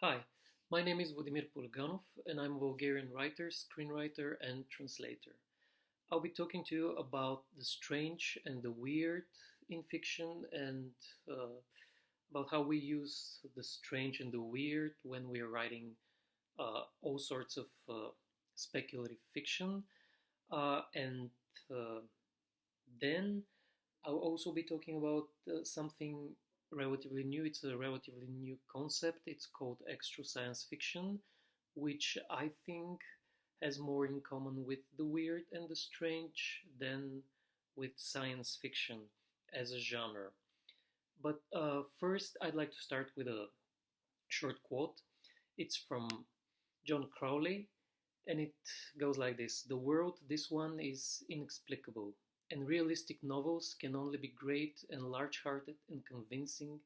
Hi, my name is Vladimir Pulganov, and I'm a Bulgarian writer, screenwriter, and translator. I'll be talking to you about the strange and the weird in fiction and uh, about how we use the strange and the weird when we are writing all sorts of speculative fiction. And uh, then I'll also be talking about something relatively new. It's a relatively new concept. It's called Extro science fiction, which I think has more in common with the weird and the strange than with science fiction as a genre. But first, I'd like to start with a short quote. It's from John Crowley, and it goes like this: "The world, this one, is inexplicable, and realistic novels can only be great and large hearted and convincing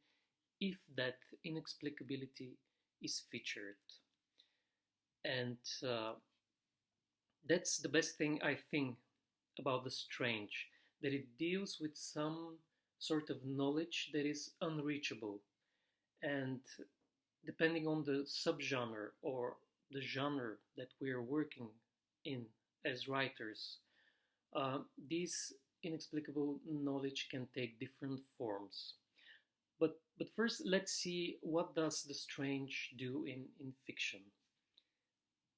if that inexplicability is featured." And that's the best thing I think about the strange, that it deals with some sort of knowledge that is unreachable. And depending on the subgenre or the genre that we're working in as writers, this inexplicable knowledge can take different forms. But first, let's see what does the strange do in fiction.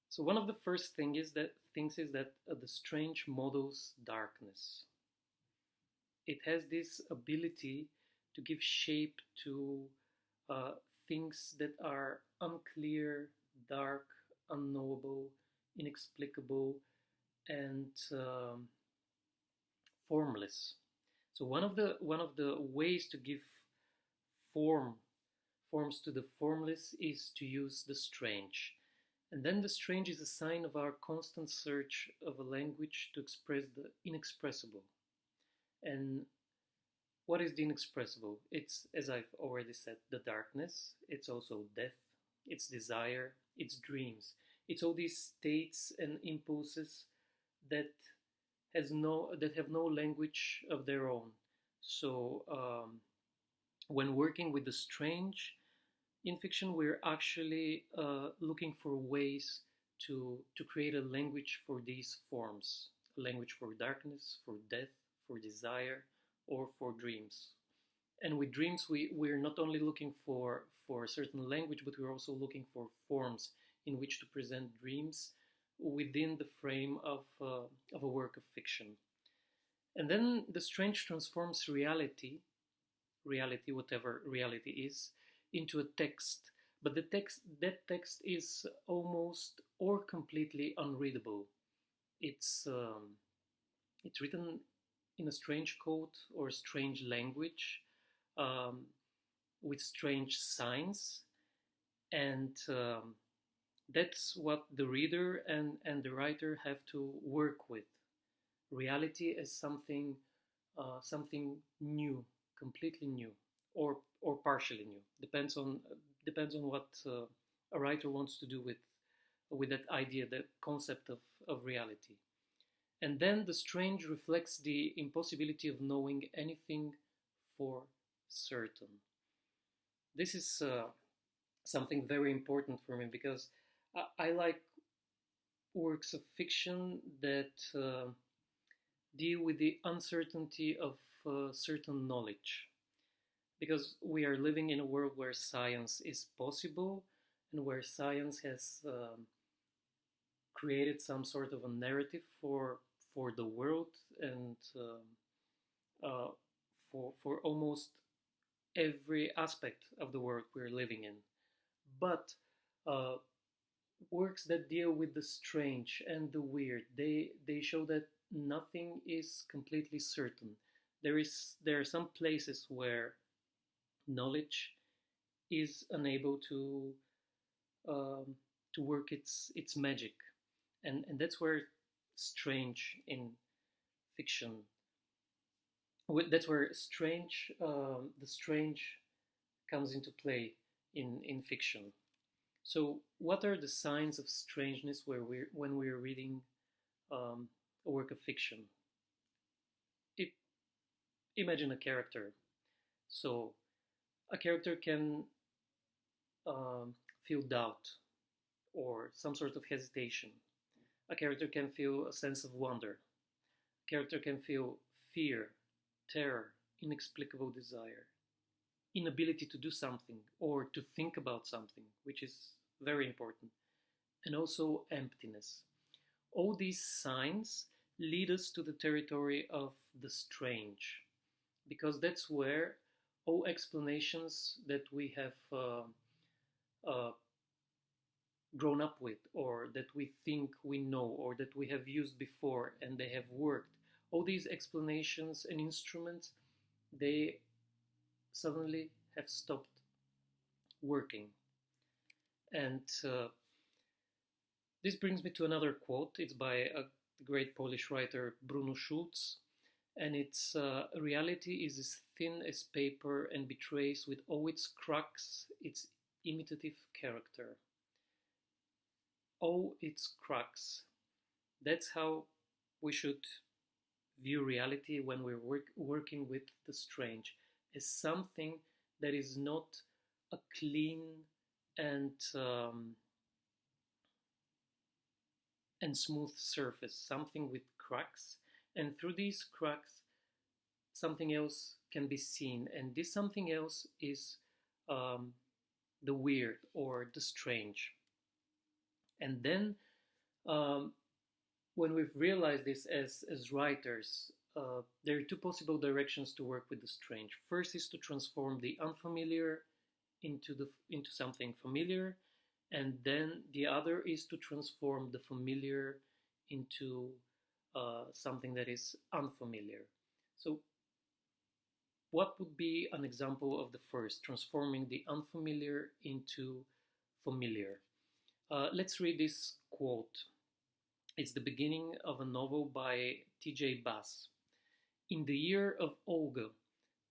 So one of the first things is that the strange models darkness. It has this ability to give shape to uh, things that are unclear, dark, unknowable, inexplicable, and formless. So one of the ways to give form forms to the formless is to use the strange. And then the strange is a sign of our constant search of a language to express the inexpressible. And what is the inexpressible? It's, as I've already said, the darkness. It's also death. It's desire. It's dreams. It's all these states and impulses that that have no language of their own. So when working with the strange in fiction, we're actually looking for ways to create a language for these forms, a language for darkness, for death, for desire, or for dreams. And with dreams, we're not only looking for a certain language, but we're also looking for forms in which to present dreams within the frame of a work of fiction. And then the strange transforms reality, whatever reality is, into a text. But that text is almost or completely unreadable. It's it's written in a strange code or strange language, um, with strange signs, and that's what the reader and the writer have to work with. Reality as something new, completely new, or partially new. Depends on what a writer wants to do with that idea, that concept of reality. And then the strange reflects the impossibility of knowing anything for certain. This is something very important for me because I like works of fiction that deal with the uncertainty of certain knowledge. Because we are living in a world where science is possible and where science has created some sort of a narrative for the world and uh, for almost every aspect of the world we're living in. But uh, works that deal with the strange and the weird, they show that nothing is completely certain. There are some places where knowledge is unable um, to work its magic, and that's where strange in fiction. That's where the strange comes into play in fiction. So, what are the signs of strangeness when we're reading a work of fiction? It, Imagine a character. So, a character can um, feel doubt or some sort of hesitation. A character can feel a sense of wonder. A character can feel fear, terror, inexplicable desire, inability to do something or to think about something, which is very important, and also emptiness. All these signs lead us to the territory of the strange, because that's where all explanations that we have uh, grown up with, or that we think we know, or that we have used before and they have worked, all these explanations and instruments, they suddenly have stopped working. And this brings me to another quote. It's by a great Polish writer, Bruno Schulz, and it's reality is as thin as paper and betrays with all its cracks its imitative character. All its cracks. That's how we should view reality when we're working with the strange, as something that is not a clean and smooth surface, something with cracks, and through these cracks, something else can be seen, and this something else is the weird or the strange. And then, when we've realized this as writers, there are two possible directions to work with the strange. First is to transform the unfamiliar into something familiar, and then the other is to transform the familiar into something that is unfamiliar. So, what would be an example of the first, transforming the unfamiliar into familiar? Let's read this quote. It's the beginning of a novel by T.J. Bass. In the year of Olga,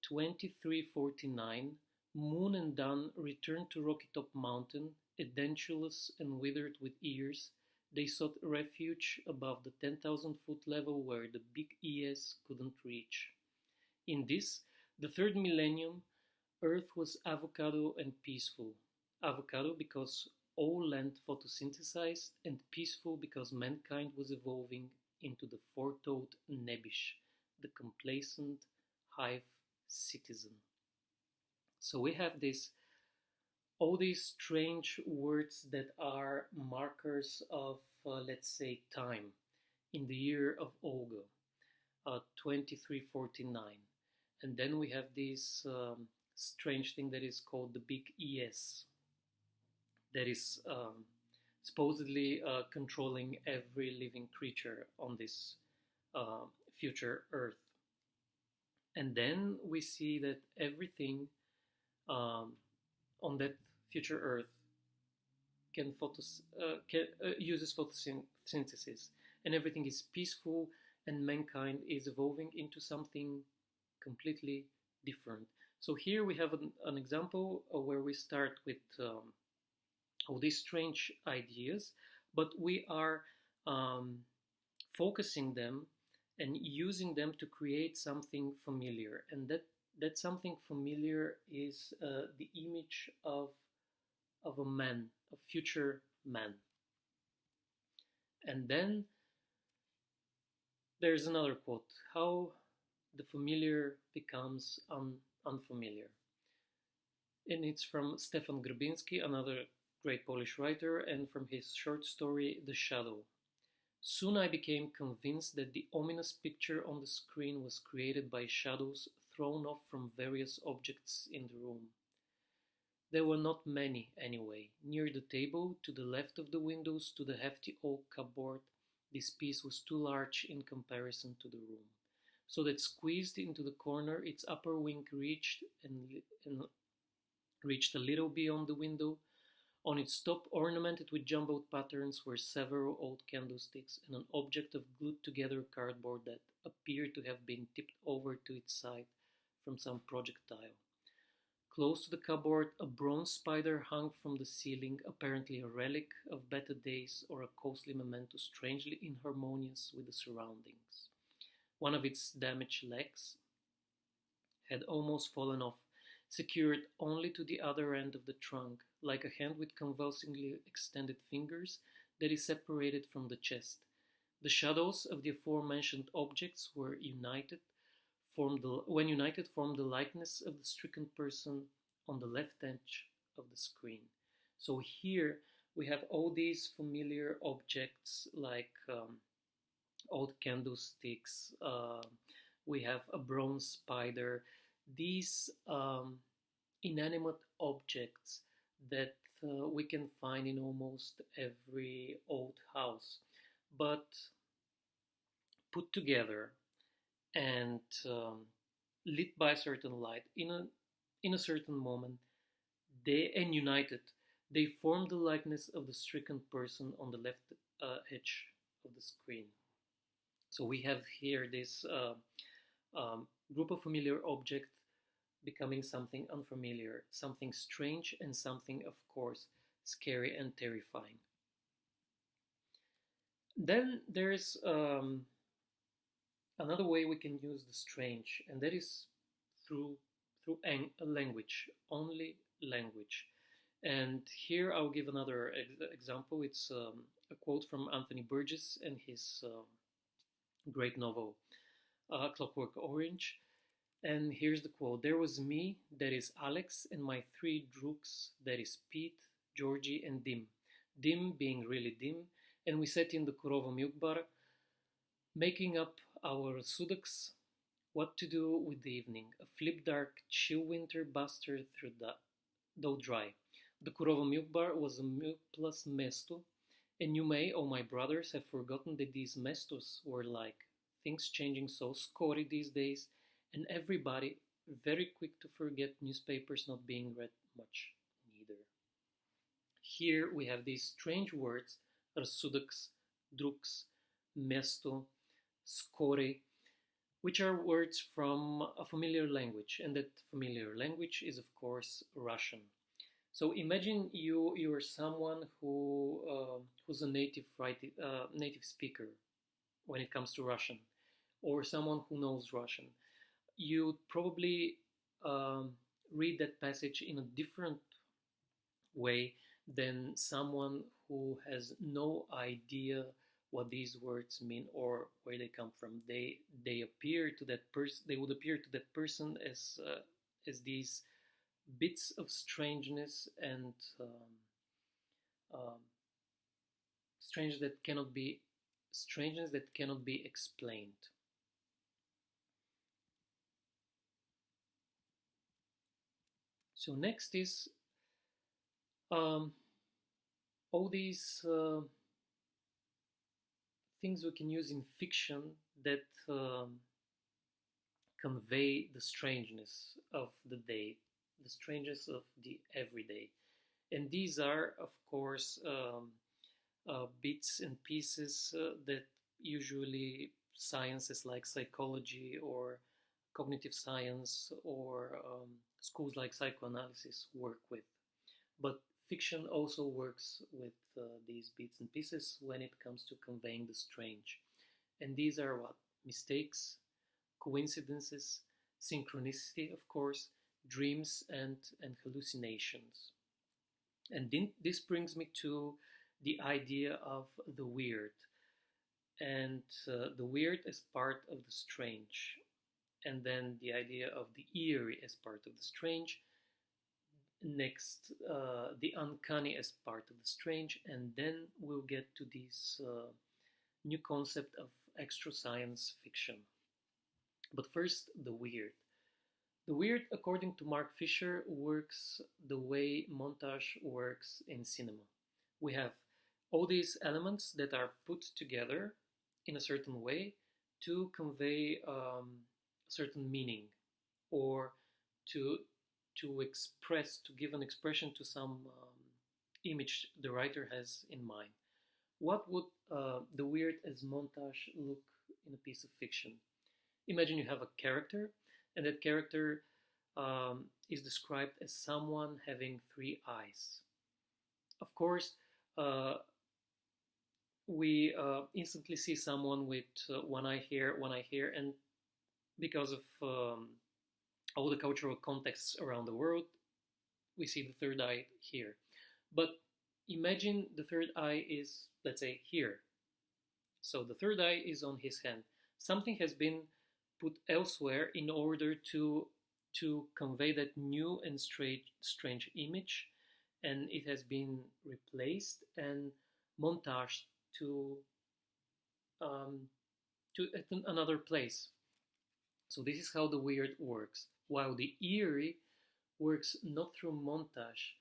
2349, Moon and Dawn returned to Rocky Top Mountain, edentulous and withered with years. They sought refuge above the 10,000-foot level where the big ES couldn't reach. In this, the third millennium, Earth was avocado and peaceful. Avocado because all land photosynthesized, and peaceful because mankind was evolving into the four-toed Nebish, the complacent hive citizen. So we have all these strange words that are markers of, let's say, time in the year of Olga, 2349. And then we have this strange thing that is called the big ES, that is supposedly controlling every living creature on this future Earth. And then we see that everything on that future Earth uses photosynthesis, and everything is peaceful, and mankind is evolving into something completely different. So here we have an example where we start with all these strange ideas, but we are focusing them and using them to create something familiar, and that something familiar is the image of a man, a future man. And then there's another quote: how the familiar becomes unfamiliar. And it's from Stefan Grabinski, another great Polish writer, and from his short story The Shadow. Soon I became convinced that the ominous picture on the screen was created by shadows thrown off from various objects in the room. There were not many, anyway. Near the table, to the left of the window, stood a hefty oak cupboard. This piece was too large in comparison to the room, so that squeezed into the corner, its upper wing reached a little beyond the window. On its top, ornamented with jumbled patterns, were several old candlesticks and an object of glued-together cardboard that appeared to have been tipped over to its side from some projectile. Close to the cupboard, a bronze spider hung from the ceiling, apparently a relic of better days or a costly memento strangely inharmonious with the surroundings. One of its damaged legs had almost fallen off, secured only to the other end of the trunk, like a hand with convulsively extended fingers that is separated from the chest. The shadows of the aforementioned objects were united, when united, formed the likeness of the stricken person on the left edge of the screen. So here we have all these familiar objects like old candlesticks. We have a bronze spider. These inanimate objects that we can find in almost every old house, but put together and lit by a certain light in a certain moment, they and united, they form the likeness of the stricken person on the left edge of the screen. So we have here this group of familiar objects becoming something unfamiliar, something strange, and something, of course, scary and terrifying. Then there's another way we can use the strange, and that is through language, only language. And here I'll give another example. It's a quote from Anthony Burgess and his great novel, Clockwork Orange. And here's the quote: "There was me, that is Alex, and my three droogs, that is Pete, Georgie, and Dim. Dim being really dim, and we sat in the Kurova Milk Bar, making up our sudoks, what to do with the evening. A flip dark, chill winter buster through though dry. The Kurova Milk Bar was a milk plus mesto, and you may, oh my brothers, have forgotten that these mestos were like. Things changing so scory these days, and everybody very quick to forget newspapers not being read much neither." Here we have these strange words, sudoks, druks, mesto, skori, which are words from a familiar language, and that familiar language is, of course, Russian. So imagine you are someone who's a native speaker when it comes to Russian, or someone who knows Russian. You'd probably read that passage in a different way than someone who has no idea what these words mean or where they come from. They appear to that person. They would appear to that person as these bits of strangeness and strangeness that cannot be explained. So next is all these things we can use in fiction that convey the strangeness of the day, the strangeness of the everyday. And these are, of course, bits and pieces that usually sciences like psychology or cognitive science or schools like psychoanalysis work with. But fiction also works with these bits and pieces when it comes to conveying the strange. And these are what? Mistakes, coincidences, synchronicity, of course, dreams and hallucinations. And this brings me to the idea of the weird, and the weird as part of the strange, and then the idea of the eerie as part of the strange, next the uncanny as part of the strange, and then we'll get to this new concept of extra science fiction. But first, the weird. The weird, according to Mark Fisher, works the way montage works in cinema. We have all these elements that are put together in a certain way to convey a certain meaning, or to express, to give an expression to some image the writer has in mind. What would the weird as montage look in a piece of fiction? Imagine you have a character, and that character is described as someone having three eyes. Of course, we instantly see someone with one eye here, and because of all the cultural contexts around the world, we see the third eye here. But imagine the third eye is, let's say, here. So the third eye is on his hand. Something has been put elsewhere in order to convey that new and strange image, and it has been replaced and montaged to um, to another place. So this is how the weird works. While the eerie works not through montage,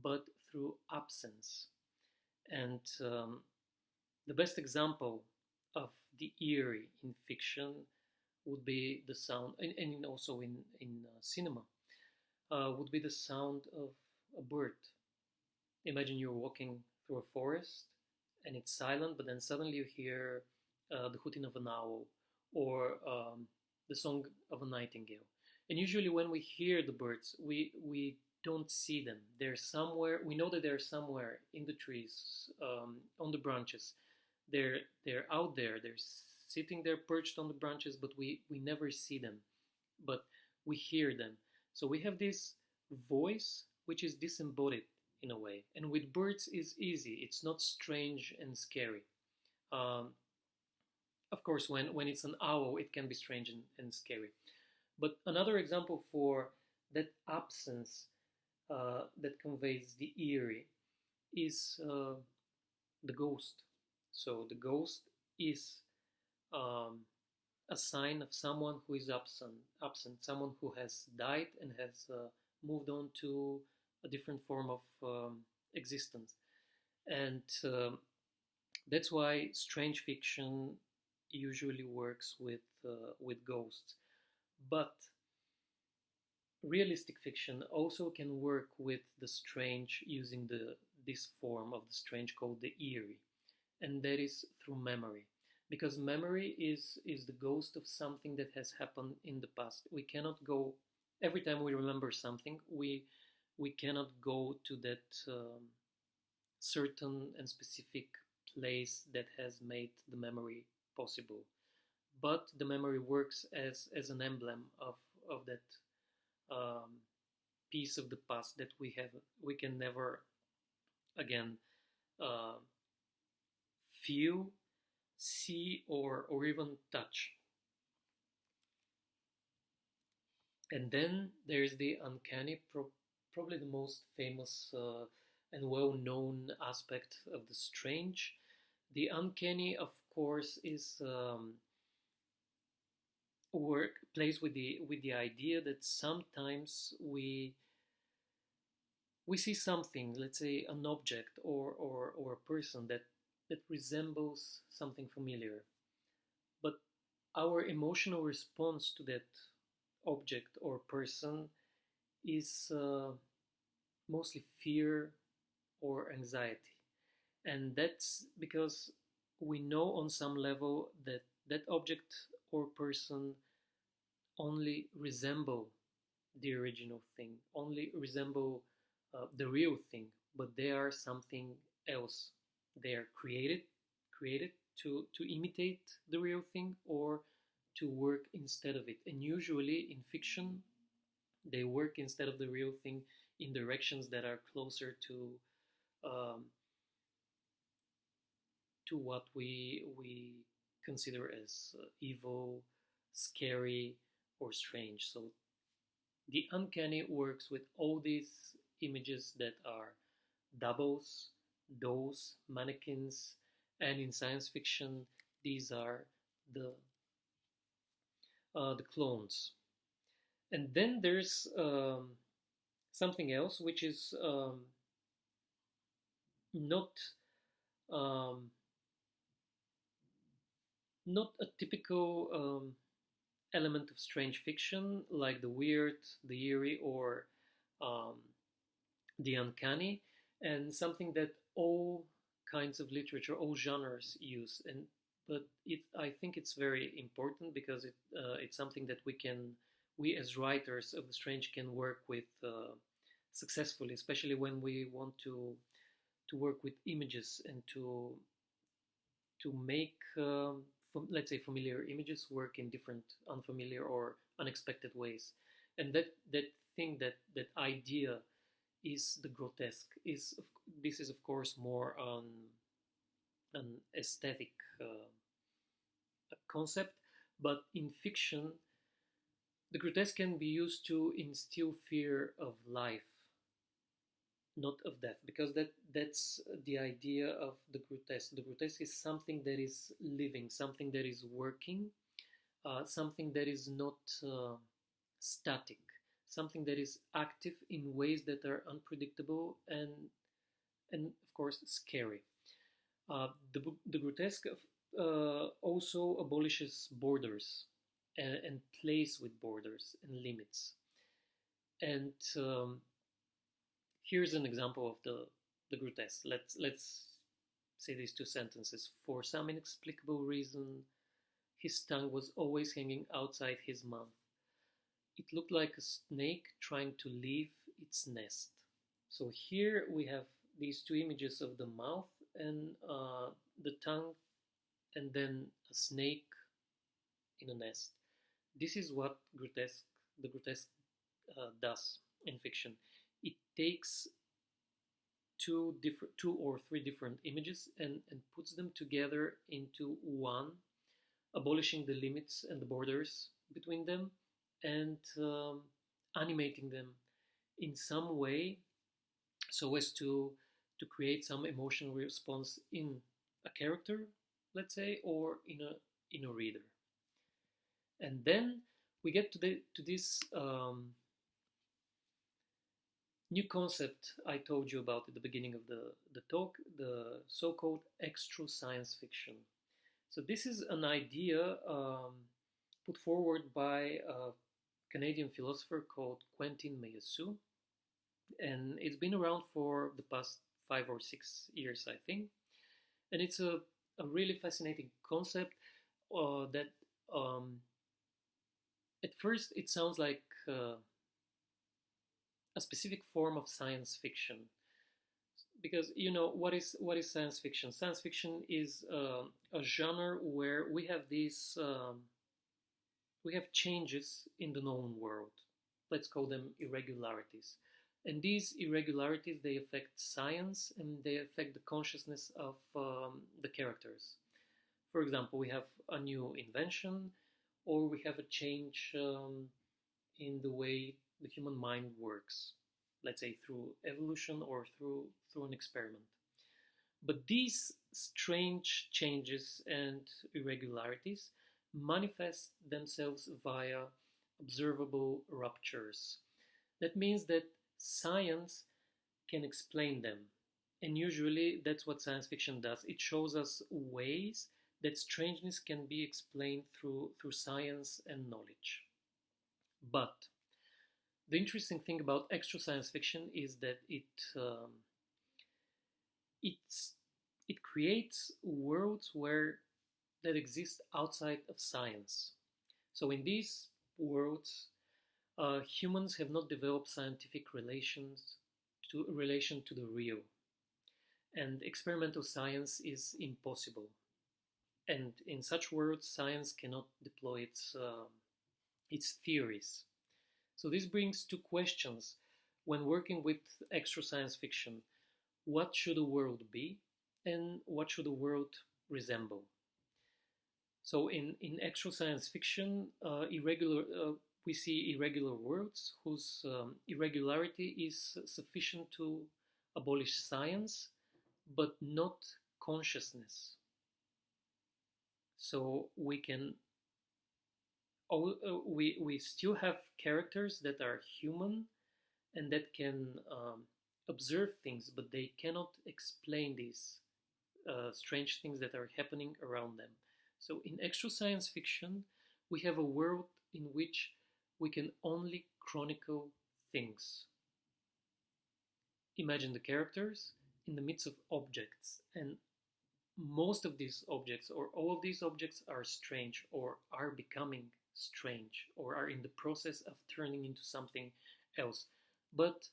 but through absence. And the best example of the eerie in fiction would be the sound, and also in cinema, would be the sound of a bird. Imagine you're walking through a forest and it's silent, but then suddenly you hear the hooting of an owl or the song of a nightingale. And usually, when we hear the birds, we don't see them. They're somewhere. We know that they're somewhere in the trees, on the branches. They're out there. They're sitting there, perched on the branches, but we never see them. But we hear them. So we have this voice which is disembodied in a way. And with birds is easy. It's not strange and scary. Um, of course, when it's an owl, it can be strange and scary. But another example for that absence that conveys the eerie is the ghost. So the ghost is um, a sign of someone who is absent, someone who has died and has moved on to a different form of existence. And that's why strange fiction usually works with ghosts. But realistic fiction also can work with the strange using this form of the strange called the eerie, and that is through memory. Because memory is the ghost of something that has happened in the past. We cannot go every time we remember something. We cannot go to that certain and specific place that has made the memory possible. But the memory works as an emblem of that um, piece of the past that we can never again uh, feel, see, or even touch. And then there's the uncanny, probably the most famous and well-known aspect of the strange. The uncanny, of course, is work plays with the idea that sometimes we see something, let's say an object or a person that resembles something familiar, but our emotional response to that object or person is mostly fear or anxiety. And that's because we know on some level that that object or person only resemble the original thing, only resemble the real thing, but they are something else. They are created to imitate the real thing or to work instead of it. And usually in fiction, they work instead of the real thing in directions that are closer um, to what we consider as evil, scary, or strange. So the uncanny works with all these images that are doubles, dolls, mannequins, and in science fiction, these are the clones. And then there's something else which is not um, not a typical element of strange fiction like the weird, the eerie, or um, the uncanny, and something that all kinds of literature, all genres use. And but I think it's very important because it's something that we as writers of the strange can work with successfully, especially when we want to work with images and to make let's say familiar images work in different unfamiliar or unexpected ways. And that idea is the grotesque. This is of course more an aesthetic concept, but in fiction, the grotesque can be used to instill fear of life, not of death, because that's the idea of the grotesque. The grotesque is something that is living, something that is working, something that is not static, something that is active in ways that are unpredictable and of course scary. The grotesque also abolishes borders and plays with borders and limits. And here's an example of the grotesque. Let's say these two sentences. For some inexplicable reason, his tongue was always hanging outside his mouth. It looked like a snake trying to leave its nest. So here we have these two images of the mouth and the tongue, and then a snake in a nest. This is what the grotesque does in fiction. It takes two or three different images and puts them together into one, abolishing the limits and the borders between them, and animating them in some way so as to create some emotional response in a character, let's say, or in a reader. And then we get to this new concept I told you about at the beginning of the talk, the so-called extro science fiction. So this is an idea put forward by a Canadian philosopher called Quentin Meillassoux, and it's been around for the past 5 or 6 years, I think. And it's a really fascinating concept that at first it sounds like a specific form of science fiction, because what is science fiction? Science fiction is a genre where we have these we have changes in the known world. Let's call them irregularities. And these irregularities, they affect science and they affect the consciousness of the characters. For example, we have a new invention, or we have a change in the way the human mind works, let's say through evolution or through an experiment. But these strange changes and irregularities manifest themselves via observable ruptures. That means that science can explain them. And usually that's what science fiction does. It shows us ways that strangeness can be explained through science and knowledge. But the interesting thing about extra science fiction is that it creates worlds that exist outside of science. So in these worlds, humans have not developed scientific relation to the real, and experimental science is impossible. And in such worlds, science cannot deploy its theories. So this brings two questions when working with extra science fiction. What should a world be, and what should a world resemble? So in extra science fiction, we see irregular worlds whose irregularity is sufficient to abolish science, but not consciousness. So we still have characters that are human and that can observe things, but they cannot explain these strange things that are happening around them. So in extra science fiction, we have a world in which we can only chronicle things. Imagine the characters in the midst of objects, and most of these objects, or all of these objects, are strange, or are becoming strange, or are in the process of turning into something else. But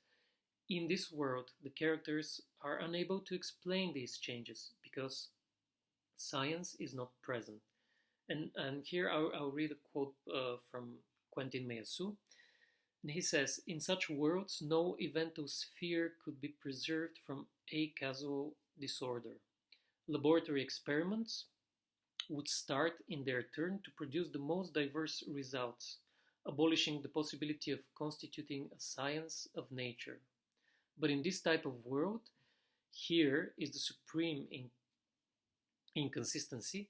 in this world, the characters are unable to explain these changes because science is not present. And here I'll read a quote from Quentin Meillassoux. And he says, in such worlds, no eventosphere could be preserved from acausal disorder. Laboratory experiments would start in their turn to produce the most diverse results, abolishing the possibility of constituting a science of nature. But in this type of world, here is the supreme inconsistency.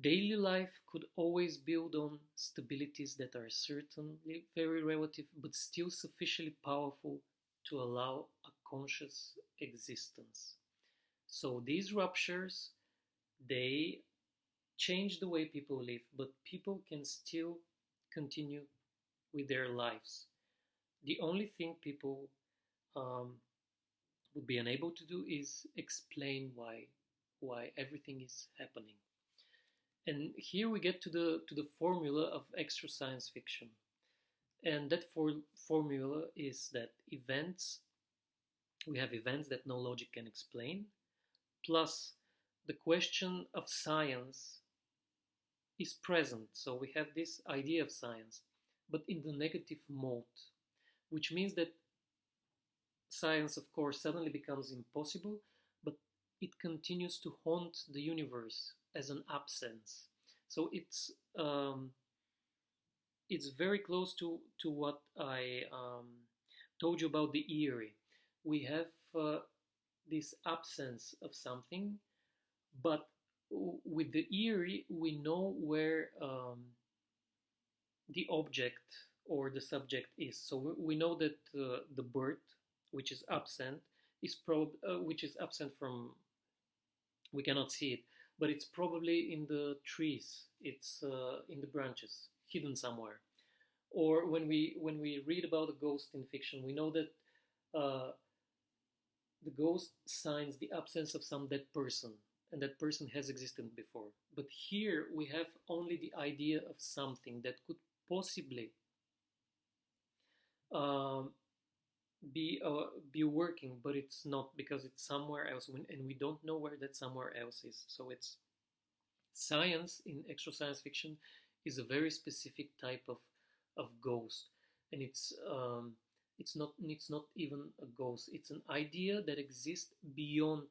Daily life could always build on stabilities that are certainly very relative but still sufficiently powerful to allow a conscious existence. So these ruptures, they change the way people live, but people can still continue with their lives. The only thing people um, would be unable to do is explain why everything is happening. And here we get to the formula of extra science fiction. And that formula is that we have events that no logic can explain, plus the question of science is present. So we have this idea of science, but in the negative mode, which means that science, of course, suddenly becomes impossible, but it continues to haunt the universe as an absence. So it's very close to what I told you about the eerie. We have this absence of something, but with the eerie, we know where the object or the subject is. So we know that the bird, which is absent, which is absent from, we cannot see it, but it's probably in the trees. It's in the branches, hidden somewhere. Or when we read about a ghost in fiction, we know that the ghost signs the absence of some dead person, and that person has existed before. But here we have only the idea of something that could possibly um, be working, but it's not, because it's somewhere else, and we don't know where that somewhere else is. So it's science in extra science fiction is a very specific type of ghost, and it's not even a ghost. It's an idea that exists beyond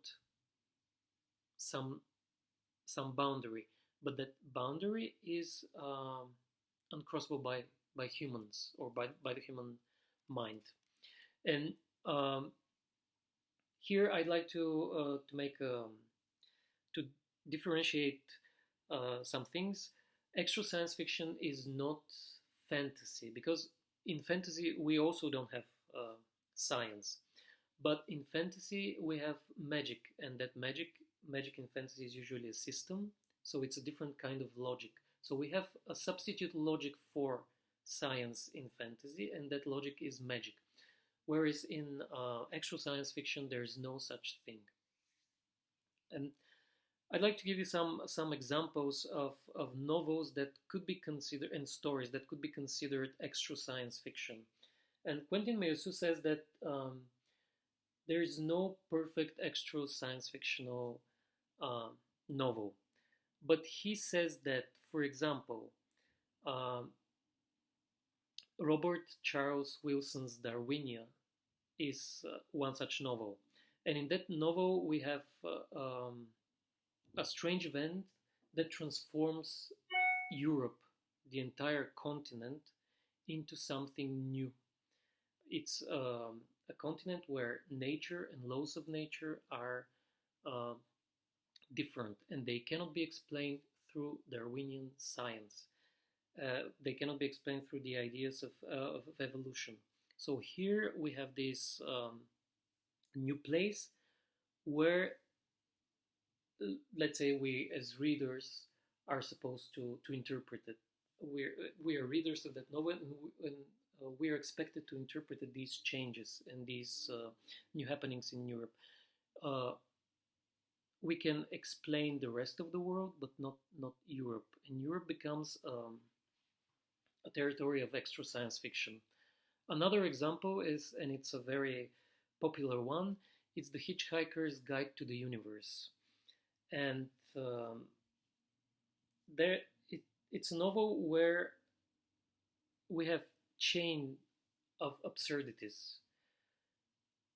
some some boundary, but that boundary is uncrossable by humans, or by the human mind. And here I'd like to make to differentiate some things. Extra science fiction is not fantasy, because in fantasy we also don't have science, but in fantasy we have magic, and that magic in fantasy is usually a system, so it's a different kind of logic. So we have a substitute logic for science in fantasy, and that logic is magic. Whereas in actual science fiction, there is no such thing. And I'd like to give you some examples of novels that could be considered, and stories that could be considered extra science fiction. And Quentin Meillassoux says that there is no perfect extra science fictional novel. But he says that, for example, um, Robert Charles Wilson's Darwinia is one such novel. And in that novel, we have a strange event that transforms Europe, the entire continent, into something new. It's a continent where nature and laws of nature are uh, different, and they cannot be explained through Darwinian science. They cannot be explained through the ideas of evolution. So here we have this new place where, let's say, we as readers are supposed to interpret it. We are readers of that novel, and we are expected to interpret these changes and these new happenings in Europe. We can explain the rest of the world, but not Europe. And Europe becomes a territory of extra science fiction. Another example is, and it's a very popular one, it's The Hitchhiker's Guide to the Universe. And it's a novel where we have chain of absurdities.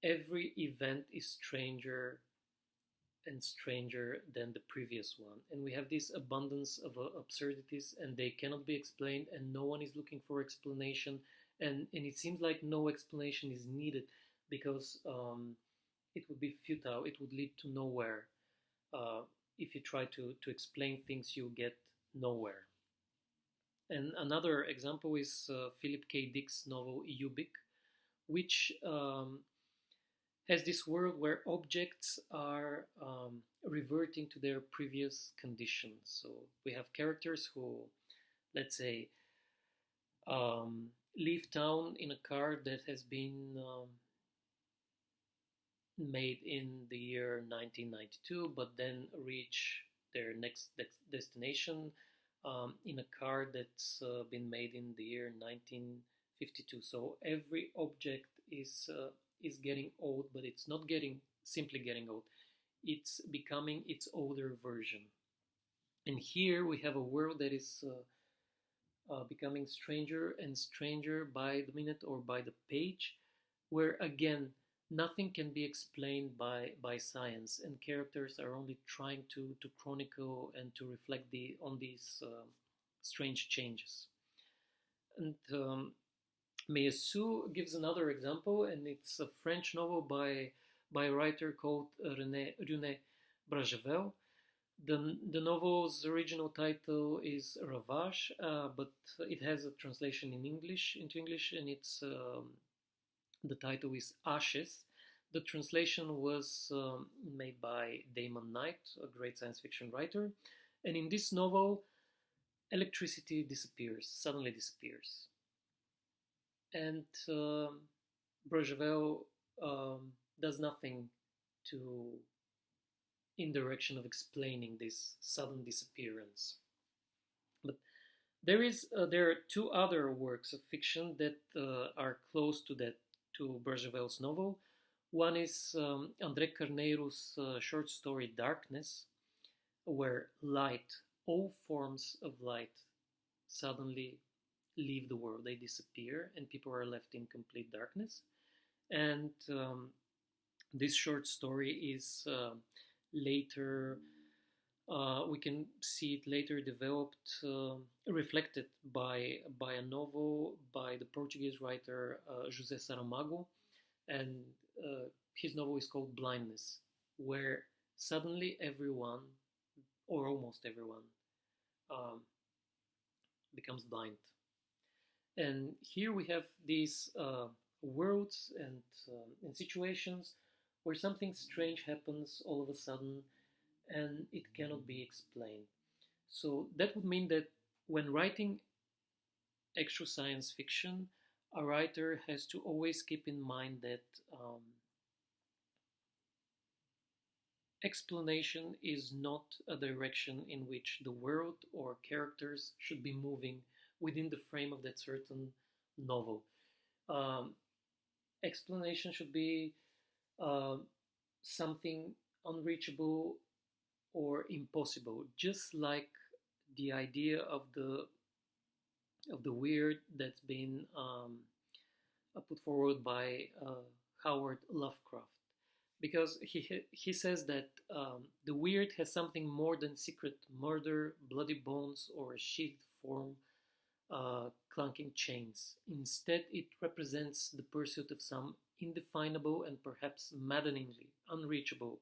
Every event is stranger and stranger than the previous one. And we have this abundance of absurdities, and they cannot be explained, and no one is looking for explanation. And it seems like no explanation is needed because it would be futile, it would lead to nowhere. Uh, if you try to explain things, you get nowhere. And another example is Philip K. Dick's novel Ubik, which has this world where objects are reverting to their previous conditions. So we have characters who, let's say, leave town in a car that has been made in the year 1992, but then reach their next destination in a car that's been made in the year 1952. So every object is getting old, but it's not getting simply getting old. It's becoming its older version. And here we have a world that is becoming stranger and stranger by the minute or by the page, where again nothing can be explained by science, and characters are only trying to chronicle and to reflect on these strange changes. And Meillassoux gives another example, and it's a French novel by a writer called René Bragevel. The novel's original title is Ravage, but it has a translation into English, and it's the title is Ashes. The translation was made by Damon Knight, a great science fiction writer. And in this novel, electricity disappears, suddenly disappears. And Bragevel does nothing in direction of explaining this sudden disappearance. But there are two other works of fiction that are close to Bragevel's novel. One is André Carneiro's short story Darkness, where all forms of light, suddenly leave the world. They disappear, and people are left in complete darkness. And this short story is later, we can see it later developed, reflected by a novel by the Portuguese writer José Saramago, and his novel is called Blindness, where suddenly everyone, or almost everyone, becomes blind. And here we have these worlds and situations where something strange happens all of a sudden, and it cannot be explained. So that would mean that when writing extra science fiction, a writer has to always keep in mind that explanation is not a direction in which the world or characters should be moving within the frame of that certain novel. Explanation should be something unreachable or impossible, just like the idea of the weird that's been put forward by Howard Lovecraft, because he says that the weird has something more than secret murder, bloody bones, or a sheathed form, clunking chains. Instead, it represents the pursuit of some indefinable and perhaps maddeningly unreachable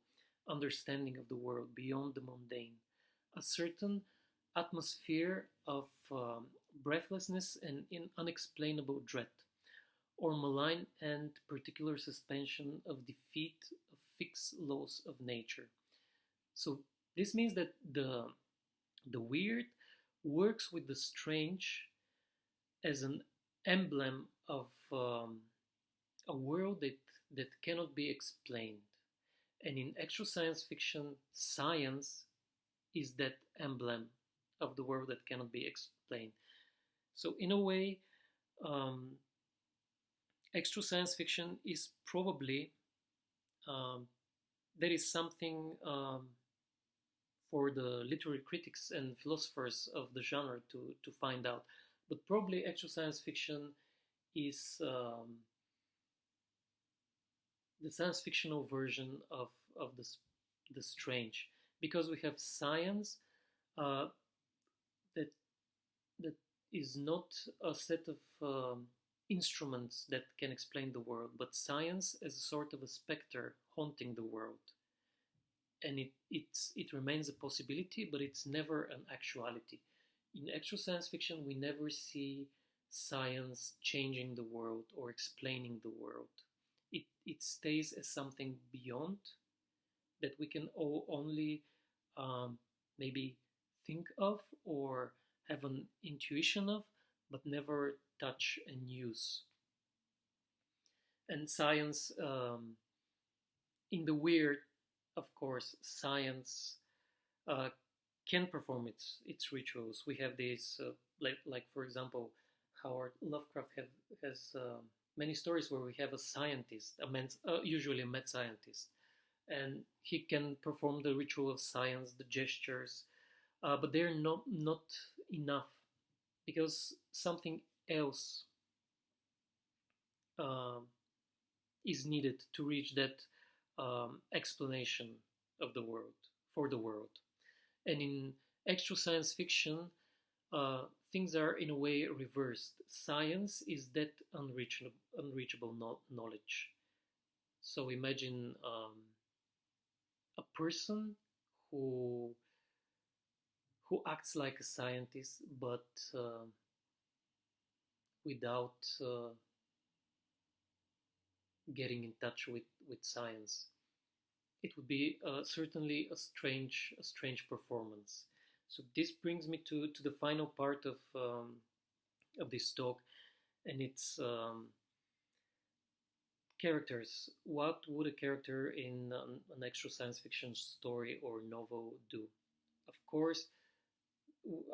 understanding of the world beyond the mundane, a certain atmosphere of breathlessness and unexplainable dread, or malign and particular suspension of defeat of fixed laws of nature. So this means that the weird works with the strange as an emblem of a world that cannot be explained. And in actual science fiction, science is that emblem of the world that cannot be explained. So in a way, extra science fiction is probably, there is something for the literary critics and philosophers of the genre to find out. But probably extra science fiction is the science fictional version of the strange, because we have science uh, that that is not a set of instruments that can explain the world, but science as a sort of a specter haunting the world. And it remains a possibility, but it's never an actuality. In actual science fiction, we never see science changing the world or explaining the world. It stays as something beyond that we can all only maybe think of or have an intuition of, but never touch and use. And science, in the weird, of course, science uh, can perform its rituals. We have these, like for example, Howard Lovecraft has many stories where we have a scientist, usually a mad scientist, and he can perform the ritual of science, the gestures, but they're not enough, because something else uh, is needed to reach that explanation of the world, for the world. And in extra science fiction, things are in a way reversed. Science is that unreachable knowledge. So imagine a person who who acts like a scientist, but without getting in touch with science. It would be certainly a strange performance. So this brings me to the final part of this talk, and it's characters. What would a character in an extra science fiction story or novel do? Of course,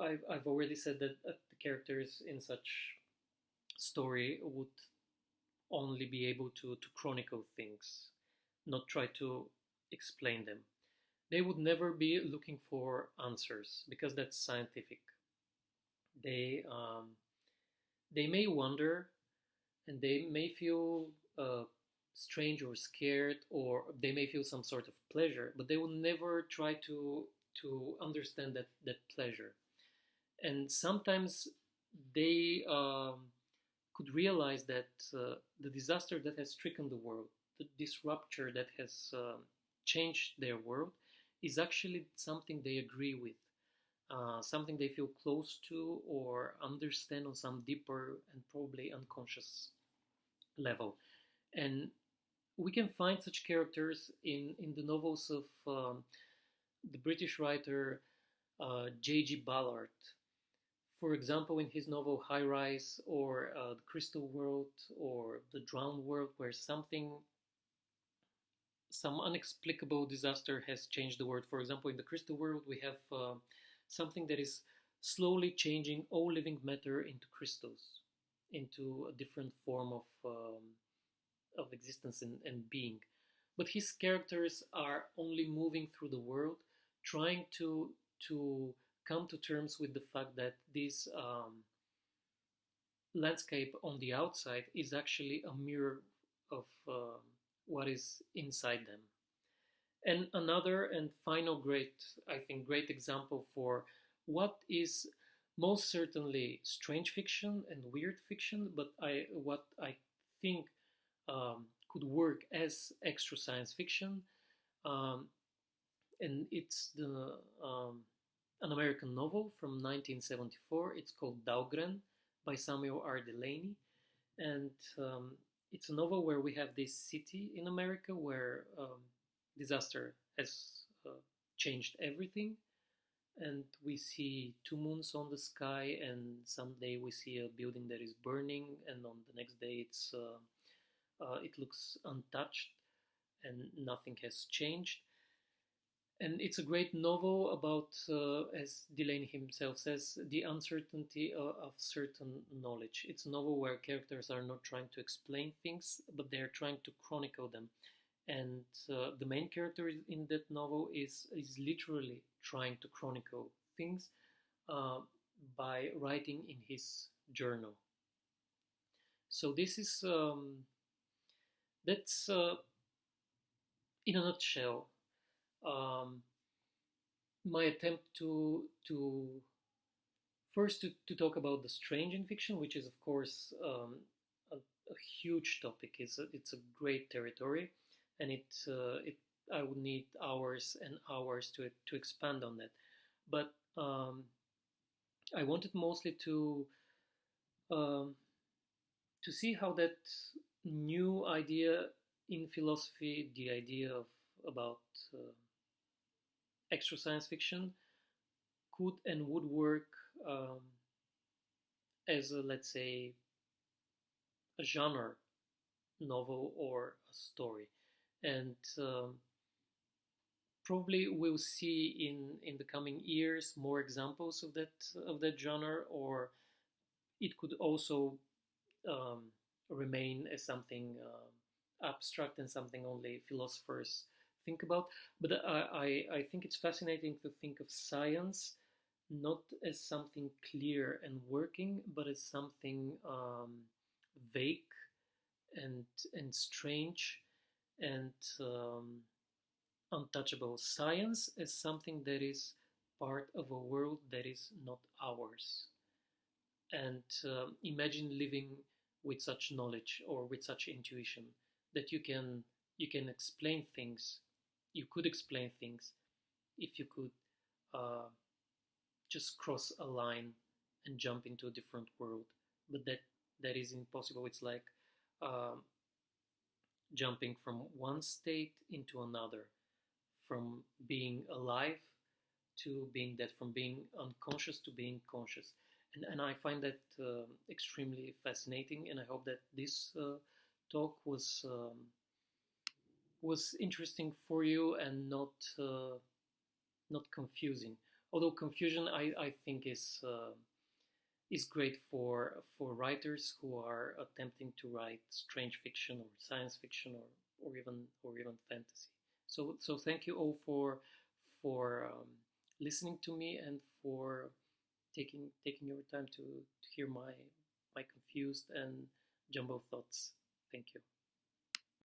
I've already said that the characters in such story would only be able to chronicle things, not try to explain them. They would never be looking for answers because that's scientific. They they may wonder, and they may feel strange or scared, or they may feel some sort of pleasure, but they will never try to understand that pleasure. And sometimes they could realize that the disaster that has stricken the world, this rupture that has changed their world, is actually something they agree with, something they feel close to or understand on some deeper and probably unconscious level. And we can find such characters in the novels of the British writer J.G. Ballard. For example, in his novel High Rise, or The Crystal World, or The Drowned World, where some inexplicable disaster has changed the world. For example, in The Crystal World, we have something that is slowly changing all living matter into crystals, into a different form of existence and being. But his characters are only moving through the world, trying to come to terms with the fact that this landscape on the outside is actually a mirror of what is inside them. And another and final great, I think, great example for what is most certainly strange fiction and weird fiction, but what I think could work as extra science fiction, um, and it's an American novel from 1974. It's called Dahlgren by Samuel R. Delany, and it's a novel where we have this city in America where disaster has changed everything, and we see two moons on the sky, and someday we see a building that is burning, and on the next day it looks untouched and nothing has changed. And it's a great novel about, as Delaney himself says, the uncertainty of certain knowledge. It's a novel where characters are not trying to explain things, but they're trying to chronicle them. And the main character in that novel is literally trying to chronicle things uh, by writing in his journal. So this is that's in a nutshell um, my attempt to first to talk about the strange in fiction, which is of course a huge topic. It's a great territory, and it I would need hours and hours to expand on that. But I wanted mostly um, to see how that new idea in philosophy, the idea of about uh, extra science fiction, could and would work um, as a, let's say, a genre novel or a story. And probably we'll see in the coming years more examples of that genre, or it could also um, remain as something abstract and something only philosophers think about. But I think it's fascinating to think of science not as something clear and working, but as something vague and strange and untouchable. Science as something that is part of a world that is not ours. And imagine living with such knowledge or with such intuition that you can explain things. You could explain things if you could uh, just cross a line and jump into a different world. But that is impossible. It's like um, jumping from one state into another, from being alive to being dead, from being unconscious to being conscious. And I find that extremely fascinating, and I hope that this talk was interesting for you and not confusing. Although confusion, I think is great for writers who are attempting to write strange fiction or science fiction or even fantasy. So thank you all for listening to me and for taking your time to hear my confused and jumbled thoughts. Thank you.